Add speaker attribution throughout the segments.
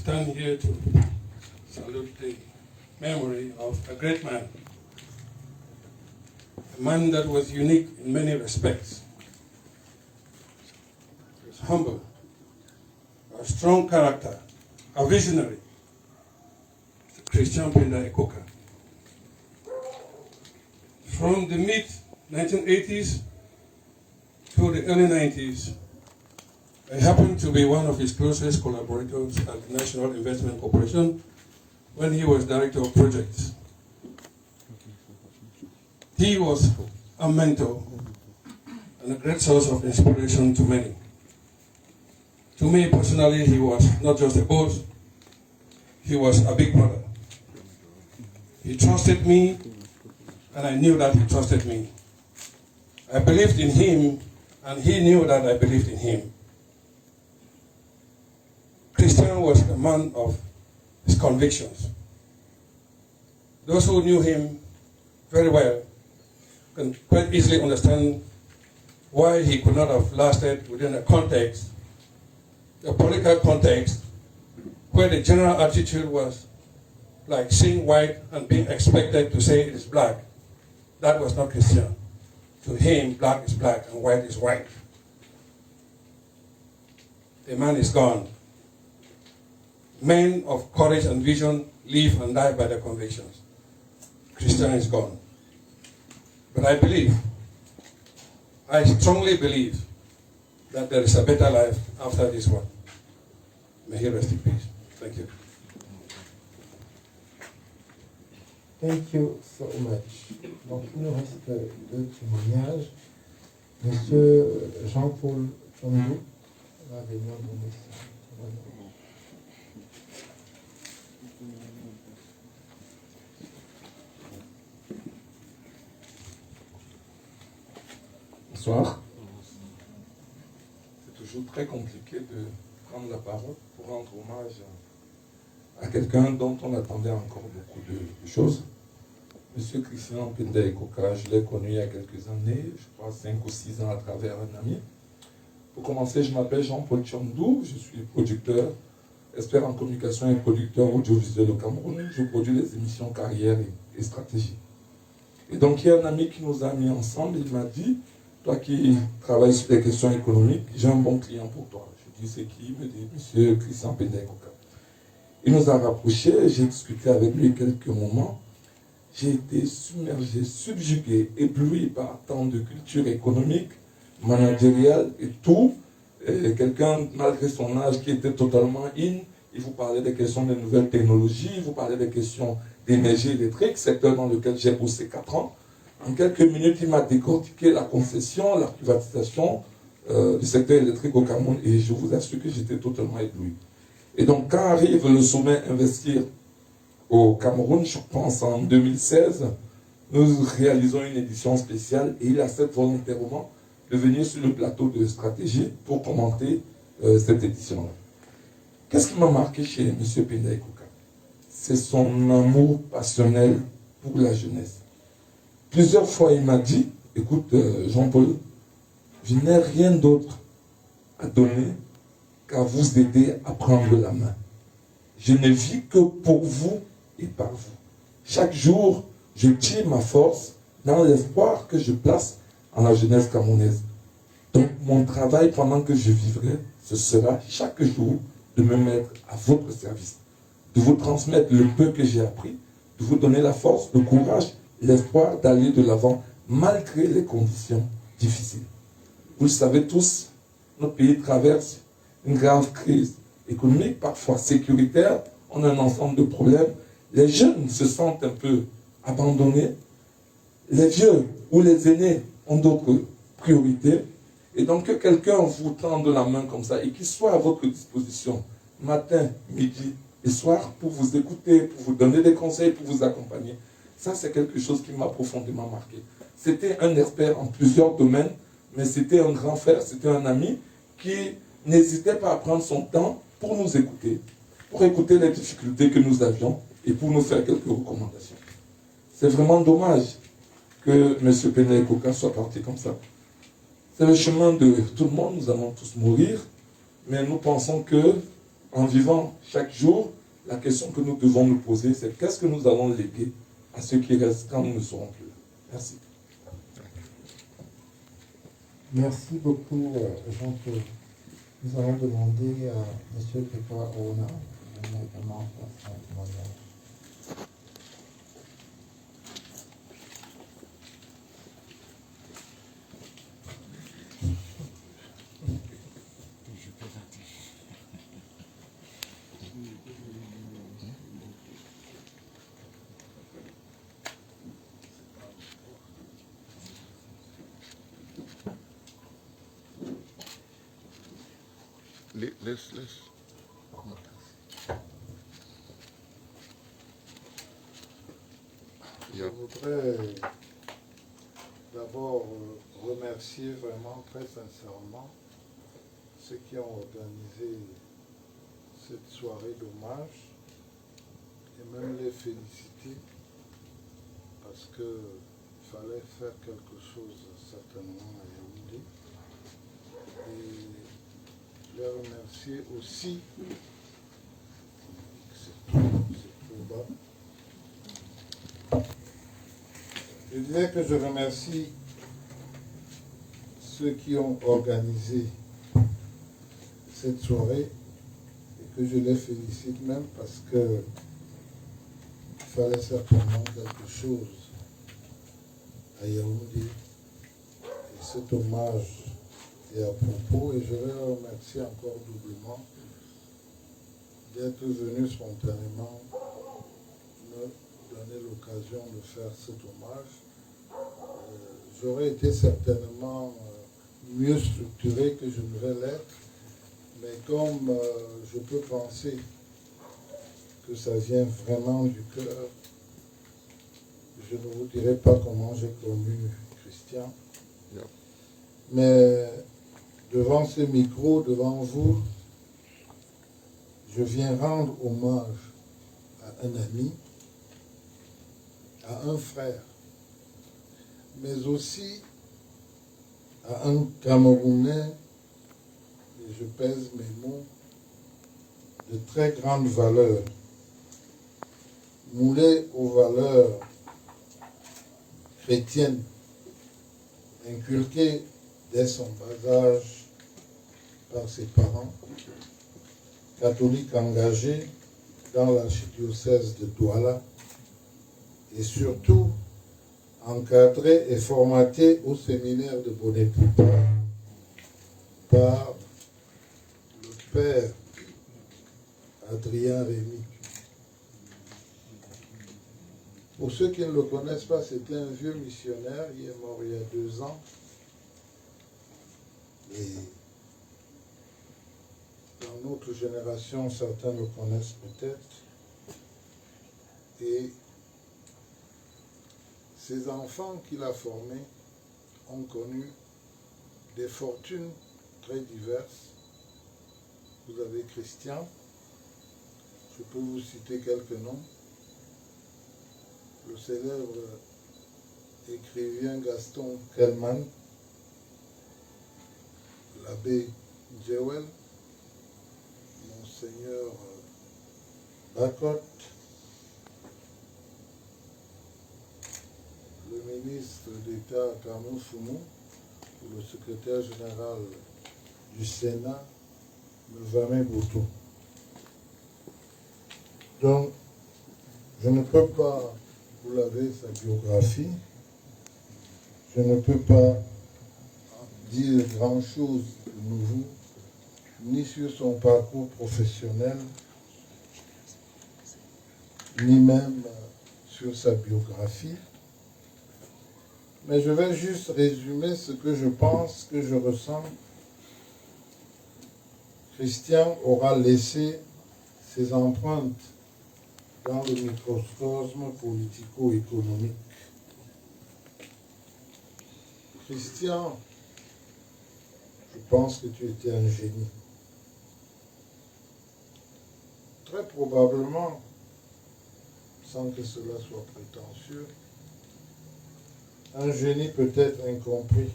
Speaker 1: stand here to salute the memory of a great man. A man that was unique in many respects. He was humble, a strong character, a visionary. Christian Penda Ekoka. From the mid-1980s to the early 90s, I happened to be one of his closest collaborators at the National Investment Corporation when he was director of projects. He was a mentor and a great source of inspiration to many. To me personally, he was not just a boss, he was a big brother. He trusted me, and I knew that he trusted me. I believed in him, and he knew that I believed in him. Christian was a man of his convictions. Those who knew him very well can quite easily understand why he could not have lasted within a context, a political context, where the general attitude was like seeing white and being expected to say it is black. That was not Christian. To him, black is black and white is white. The man is gone. Men of courage and vision live and die by their convictions. Christian is gone. But I believe, I strongly believe, that there is a better life after this one. May he rest in peace. Thank you.
Speaker 2: Thank you so much. Donc, il nous reste deux témoignages. Monsieur Jean-Paul Tondou va venir donner son témoignage.
Speaker 3: Bonsoir. C'est toujours très compliqué de prendre la parole pour rendre hommage à quelqu'un dont on attendait encore beaucoup de choses. Monsieur Christian Penda Ekoka, je l'ai connu il y a quelques années, je crois 5 ou 6 ans à travers un ami. Pour commencer, je m'appelle Jean-Paul Tchondou, je suis producteur, expert en communication et producteur audiovisuel au Cameroun. Je produis les émissions Carrière et Stratégie. Et donc, il y a un ami qui nous a mis ensemble, il m'a dit, toi qui travailles sur les questions économiques, j'ai un bon client pour toi. Je dis, c'est qui? Il me dit, monsieur Christian Penda Ekoka. Il nous a rapprochés, j'ai discuté avec lui quelques moments. J'ai été submergé, subjugué, ébloui par tant de culture économique, managériale et tout. Quelqu'un, malgré son âge, qui était totalement in, il vous parlait des questions des nouvelles technologies, il vous parlait des questions d'énergie électrique, secteur dans lequel j'ai bossé 4 ans. En quelques minutes, il m'a décortiqué la concession, la privatisation du secteur électrique au Cameroun et je vous assure que j'étais totalement ébloui. Et donc, quand arrive le sommet Investir au Cameroun, je pense en 2016, nous réalisons une édition spéciale et il accepte volontairement de venir sur le plateau de stratégie pour commenter cette édition-là. Qu'est-ce qui m'a marqué chez M. Penda Ekoka? C'est son amour passionnel pour la jeunesse. Plusieurs fois, il m'a dit, écoute Jean-Paul, je n'ai rien d'autre à donner qu'à vous aider à prendre la main. Je ne vis que pour vous et par vous. Chaque jour, je tire ma force dans l'espoir que je place en la jeunesse camerounaise. Donc, mon travail pendant que je vivrai, ce sera chaque jour de me mettre à votre service, de vous transmettre le peu que j'ai appris, de vous donner la force, le courage, l'espoir d'aller de l'avant malgré les conditions difficiles. Vous le savez tous, notre pays traverse une grave crise économique, parfois sécuritaire, on a un ensemble de problèmes. Les jeunes se sentent un peu abandonnés. Les vieux ou les aînés ont d'autres priorités. Et donc que quelqu'un vous tende la main comme ça et qu'il soit à votre disposition matin, midi et soir pour vous écouter, pour vous donner des conseils, pour vous accompagner. Ça, c'est quelque chose qui m'a profondément marqué. C'était un expert en plusieurs domaines, mais c'était un grand frère, c'était un ami qui n'hésitait pas à prendre son temps pour nous écouter, pour écouter les difficultés que nous avions et pour nous faire quelques recommandations. C'est vraiment dommage que M. Penda Ekoka soit parti comme ça. C'est le chemin de tout le monde, nous allons tous mourir, mais nous pensons que en vivant chaque jour, la question que nous devons nous poser, c'est qu'est-ce que nous allons léguer à ceux qui restent quand nous ne serons plus là. Merci.
Speaker 2: Merci beaucoup, Jean-Paul. Nous allons demander à M. Pepa Ona de venir également faire son témoignage.
Speaker 4: Laisse.
Speaker 5: Je voudrais d'abord remercier vraiment très sincèrement ceux qui ont organisé cette soirée d'hommage et même les féliciter parce qu'il fallait faire quelque chose certainement à Yaoundé. Et je les remercier aussi, c'est trop bas. Je dirais que je remercie ceux qui ont organisé cette soirée et que je les félicite même parce que il fallait certainement quelque chose à Yaoundé. Et cet hommage est à propos et je les remercie encore doublement d'être venus spontanément me donner l'occasion de faire cet hommage. J'aurais été certainement mieux structuré que je ne vais l'être, mais comme je peux penser que ça vient vraiment du cœur, je ne vous dirai pas comment j'ai connu Christian, mais devant ce micro, devant vous, je viens rendre hommage à un ami, à un frère, mais aussi à un Camerounais, et je pèse mes mots, de très grande valeur, moulé aux valeurs chrétiennes, inculquées dès son bas âge par ses parents, catholiques engagés dans l'archidiocèse de Douala, et surtout encadré et formaté au séminaire de Bonnet-Poupa par le père Adrien Rémy. Pour ceux qui ne le connaissent pas, c'était un vieux missionnaire, il est mort il y a 2 ans. Et dans notre génération, certains le connaissent peut-être. Et ces enfants qu'il a formés ont connu des fortunes très diverses. Vous avez Christian, je peux vous citer quelques noms. Le célèbre écrivain Gaston Kellman, l'abbé Jewel, Monseigneur Bacot, le ministre d'État Carnot Foumou, le secrétaire général du Sénat, Mevame Boutou. Donc, je ne peux pas, vous l'avez, sa biographie, je ne peux pas dire grand-chose de nouveau, ni sur son parcours professionnel, ni même sur sa biographie. Mais je vais juste résumer ce que je pense, que je ressens. Christian aura laissé ses empreintes dans le microcosme politico-économique. Christian, je pense que tu étais un génie. Très probablement, sans que cela soit prétentieux, un génie peut-être incompris.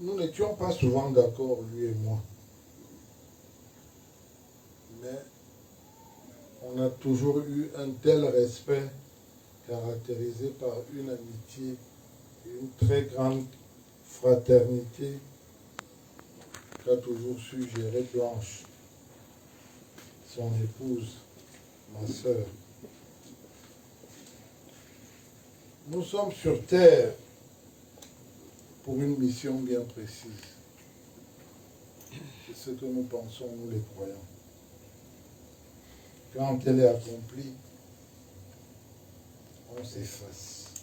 Speaker 5: nous n'étions pas souvent d'accord, lui et moi. Mais on a toujours eu un tel respect caractérisé par une amitié, une très grande fraternité qu'a toujours su gérer Blanche, son épouse, ma sœur. Nous sommes sur terre pour une mission bien précise. C'est ce que nous pensons, nous les croyants. Quand elle est accomplie, on s'efface.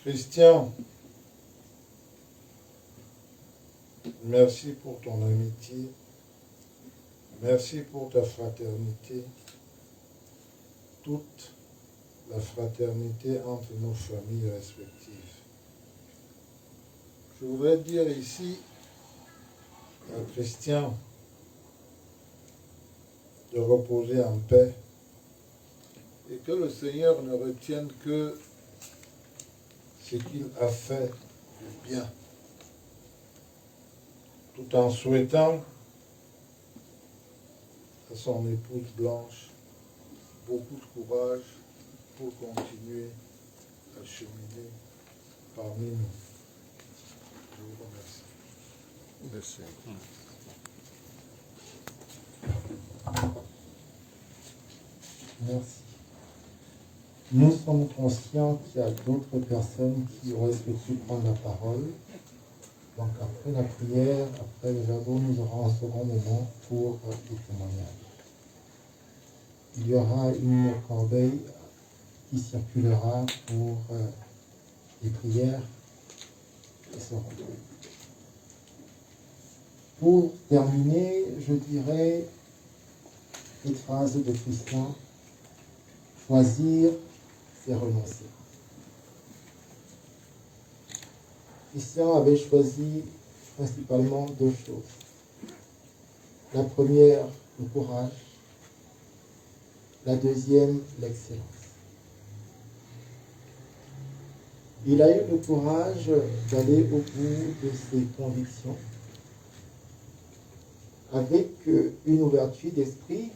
Speaker 5: Christian, merci pour ton amitié, merci pour ta fraternité, toute la fraternité entre nos familles respectives. Je voudrais dire ici à Christian de reposer en paix et que le Seigneur ne retienne que ce qu'il a fait de bien, tout en souhaitant à son épouse Blanche beaucoup de courage pour continuer à cheminer parmi nous. Je vous remercie.
Speaker 3: Merci.
Speaker 2: Merci. Nous sommes conscients qu'il y a d'autres personnes qui auraient souhaité prendre la parole. Donc après la prière, après le verre, nous aurons un second moment pour les témoignages. Il y aura une corbeille qui circulera pour les prières qui seront. Pour terminer, je dirais cette phrase de Christian: choisir, c'est renoncer. Christian avait choisi principalement deux choses. La première, le courage. La deuxième, l'excellence. Il a eu le courage d'aller au bout de ses convictions avec une ouverture d'esprit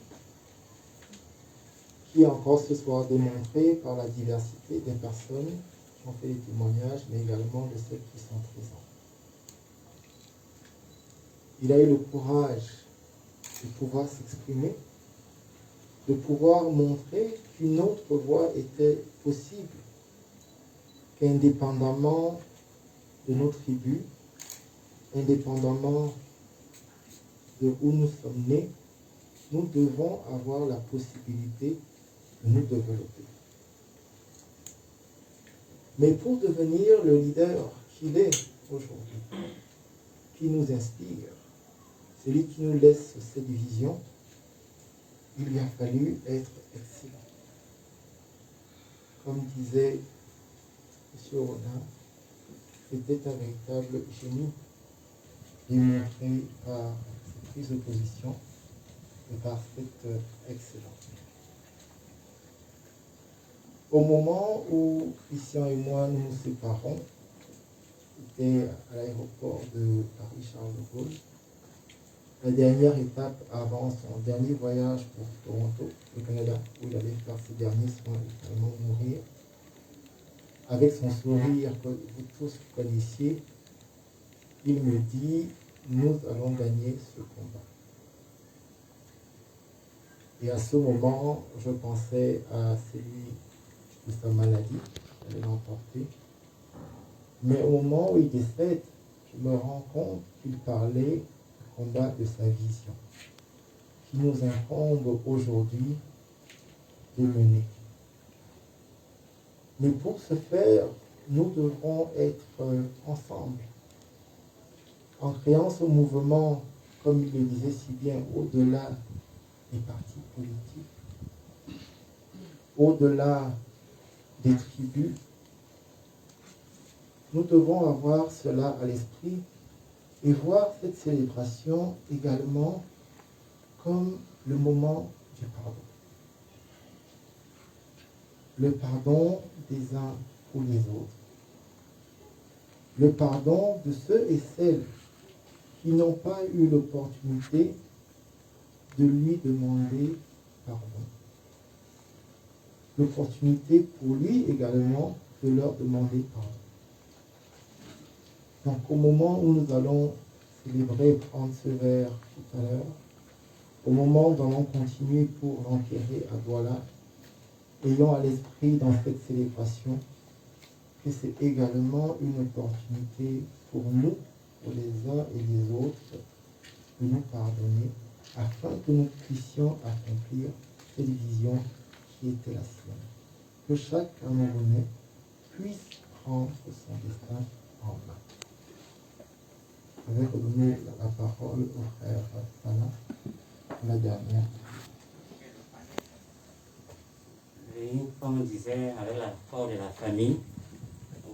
Speaker 2: qui est encore ce soir démontrée par la diversité des personnes qui ont fait des témoignages, mais également de celles qui sont présentes. Il a eu le courage de pouvoir s'exprimer, de pouvoir montrer qu'une autre voie était possible, qu'indépendamment de nos tribus, indépendamment de où nous sommes nés, nous devons avoir la possibilité de nous développer. Mais pour devenir le leader qu'il est aujourd'hui, qui nous inspire, celui qui nous laisse cette vision, il lui a fallu être excellent. Comme disait M. Rodin, c'était un véritable génie démontré par cette prise de position et par cette excellence. Au moment où Christian et moi nous nous séparons, c'était à l'aéroport de Paris-Charles de Gaulle, la dernière étape avant son dernier voyage pour Toronto, au Canada, où il allait faire ses derniers soins et finalement mourir. Avec son sourire que vous tous connaissiez, il me dit: nous allons gagner ce combat. Et à ce moment, je pensais à celui de sa maladie, qui allait l'emporter. Mais au moment où il décède, je me rends compte qu'il parlait combat de sa vision, qui nous incombe aujourd'hui de mener. Mais pour ce faire, nous devrons être ensemble, en créant ce mouvement, comme il le disait si bien, au-delà des partis politiques, au-delà des tribus. Nous devons avoir cela à l'esprit et voir cette célébration également comme le moment du pardon. Le pardon des uns pour les autres. le pardon de ceux et celles qui n'ont pas eu l'opportunité de lui demander pardon. L'opportunité pour lui également de leur demander pardon. Donc au moment où nous allons célébrer et prendre ce verre tout à l'heure, au moment où nous allons continuer pour l'enterrer à Douala, ayons à l'esprit dans cette célébration que c'est également une opportunité pour nous, pour les uns et les autres, de nous pardonner afin que nous puissions accomplir cette vision qui était la sienne. Que chaque Camerounais puisse prendre son destin en main. Je vais redonner la parole au frère Sana, la dernière.
Speaker 4: Oui, comme on disait, avec l'apport de la famille,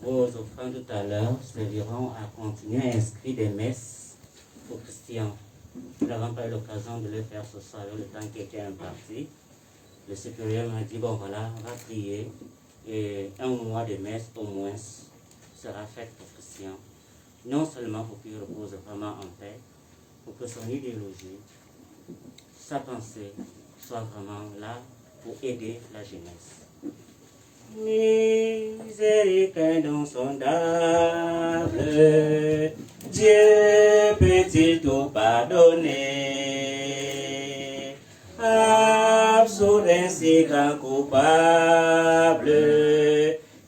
Speaker 4: vos offrandes tout à l'heure serviront à continuer à inscrire des messes aux Christians. Nous n'avons pas eu l'occasion de le faire ce soir avec le temps qui était imparti. Le supérieur m'a dit, bon voilà, on va prier et un mois de messe au moins sera fait aux Christians. Non seulement pour qu'ils reposent vraiment en paix, pour que son idéologie, sa pensée soit vraiment là pour aider la jeunesse. Miséricorde insondable, Dieu peut-il tout pardonner? Absoudre ainsi grand coupable,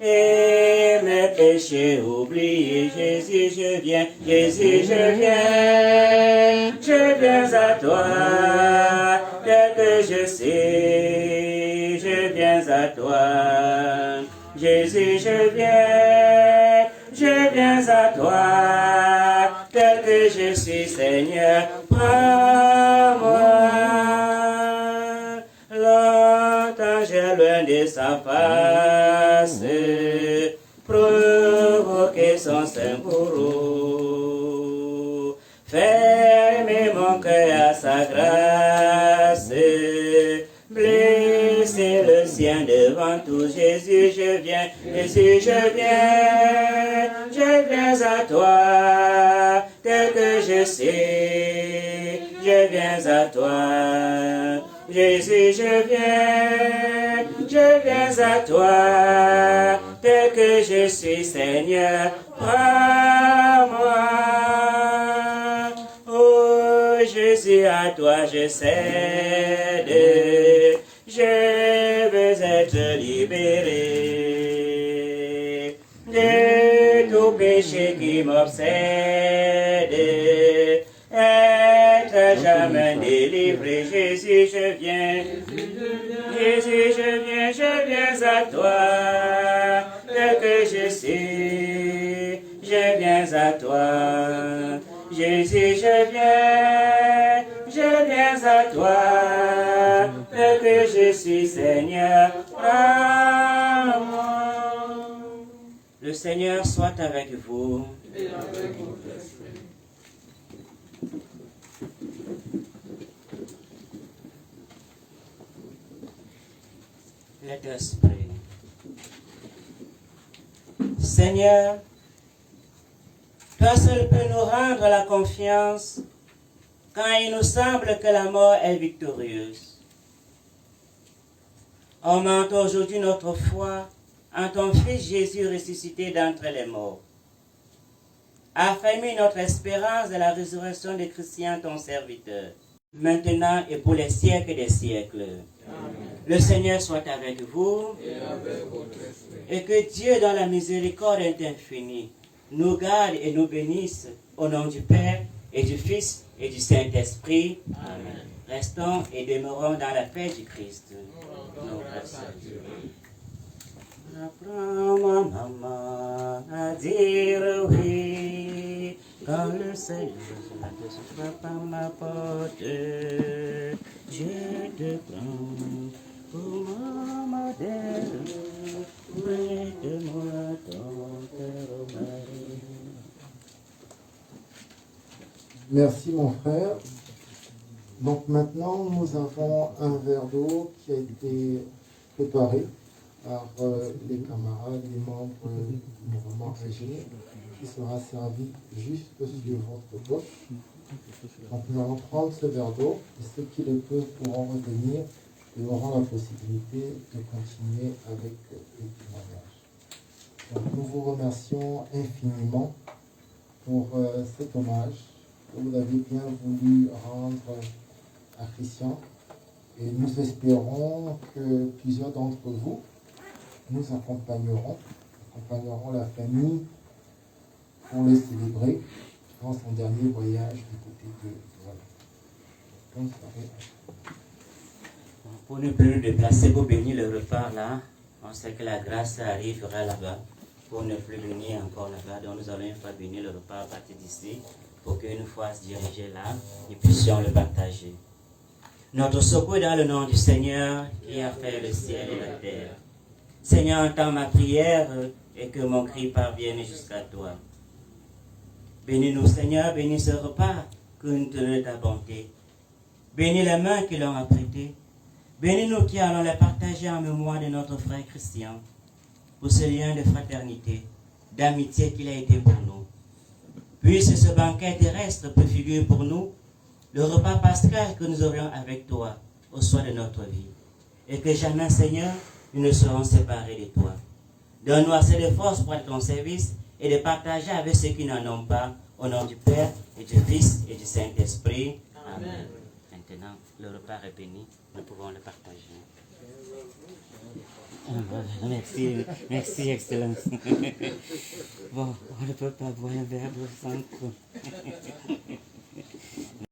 Speaker 4: et mes péchés oubliés. Jésus, je viens, Jésus, je viens à toi, tel que je sais, je viens à toi. Jésus, je viens à toi, tel que je suis, Seigneur, prends-moi. Longtemps j'ai loin de sa face, provoqué son saint bourreau, fermer mon cœur à sa grâce, blesser le sien devant tout. Jésus, je viens, Jésus, je viens à toi, tel que je sais, je viens à toi. Jésus, je viens à toi, tel que je suis, Seigneur, prends-moi. Oh Jésus, à toi je cède, je veux être libéré de tout péché qui m'obsède, être jamais délivré. Jésus, je viens. Jésus, je viens à toi, tel que je sais, je viens à toi. Jésus, je viens à toi, tel que je suis, Seigneur, prends-moi. Le Seigneur soit avec vous. Let us pray. Seigneur, toi seul peux nous rendre la confiance quand il nous semble que la mort est victorieuse. Augmente aujourd'hui notre foi en ton Fils Jésus ressuscité d'entre les morts. Affermis notre espérance de la résurrection des chrétiens, ton serviteur, maintenant et pour les siècles des siècles. Amen. Le Seigneur soit avec vous et que Dieu, dans la miséricorde infinie, nous garde et nous bénisse au nom du Père et du Fils et du Saint-Esprit. Amen. Restons et demeurons dans la paix du Christ. Nous grâce à Dieu. Apprends-moi, maman, à dire oui, quand le Seigneur ne souffre par ma porte, je te prends pour mon modèle, près de moi ton cœur Marie.
Speaker 2: Merci mon frère. Donc maintenant, nous avons un verre d'eau qui a été préparé par les camarades, les membres du mouvement AG. qui sera servi juste sur votre gauche. Donc nous allons prendre ce verre d'eau et ceux qui le peuvent pourront revenir et auront la possibilité de continuer avec les témoignages. Donc nous vous remercions infiniment pour cet hommage que vous avez bien voulu rendre à Christian. Et nous espérons que plusieurs d'entre vous nous accompagneront la famille pour le célébrer dans son dernier voyage du côté de Douala. Bonne soirée.
Speaker 4: Pour ne plus nous déplacer, pour bénir le repas là, on sait que la grâce arrivera là-bas. Pour ne plus venir encore là-bas, donc nous allons une fois bénir le repas à partir d'ici, pour qu'une fois se diriger là, nous puissions le partager. Notre secours est dans le nom du Seigneur qui a fait le ciel et la terre. Seigneur, entends ma prière et que mon cri parvienne jusqu'à toi. Bénis-nous, Seigneur, bénis ce repas que nous tenons de ta bonté. Bénis les mains qui l'ont apprêté. Bénis-nous qui allons les partager en mémoire de notre frère Christian, pour ce lien de fraternité, d'amitié qu'il a été pour nous. Puisse ce banquet terrestre préfigure pour nous le repas pascal que nous aurions avec toi au soir de notre vie. Et que jamais, Seigneur, nous ne serons séparés de toi. Donne-nous assez de force pour être ton service et de partager avec ceux qui n'en ont pas, au nom du Père et du Fils et du Saint-Esprit. Amen. Maintenant, le repas est béni, nous pouvons le partager. Merci, merci, Excellence. Bon, on ne peut pas boire un verre de sang.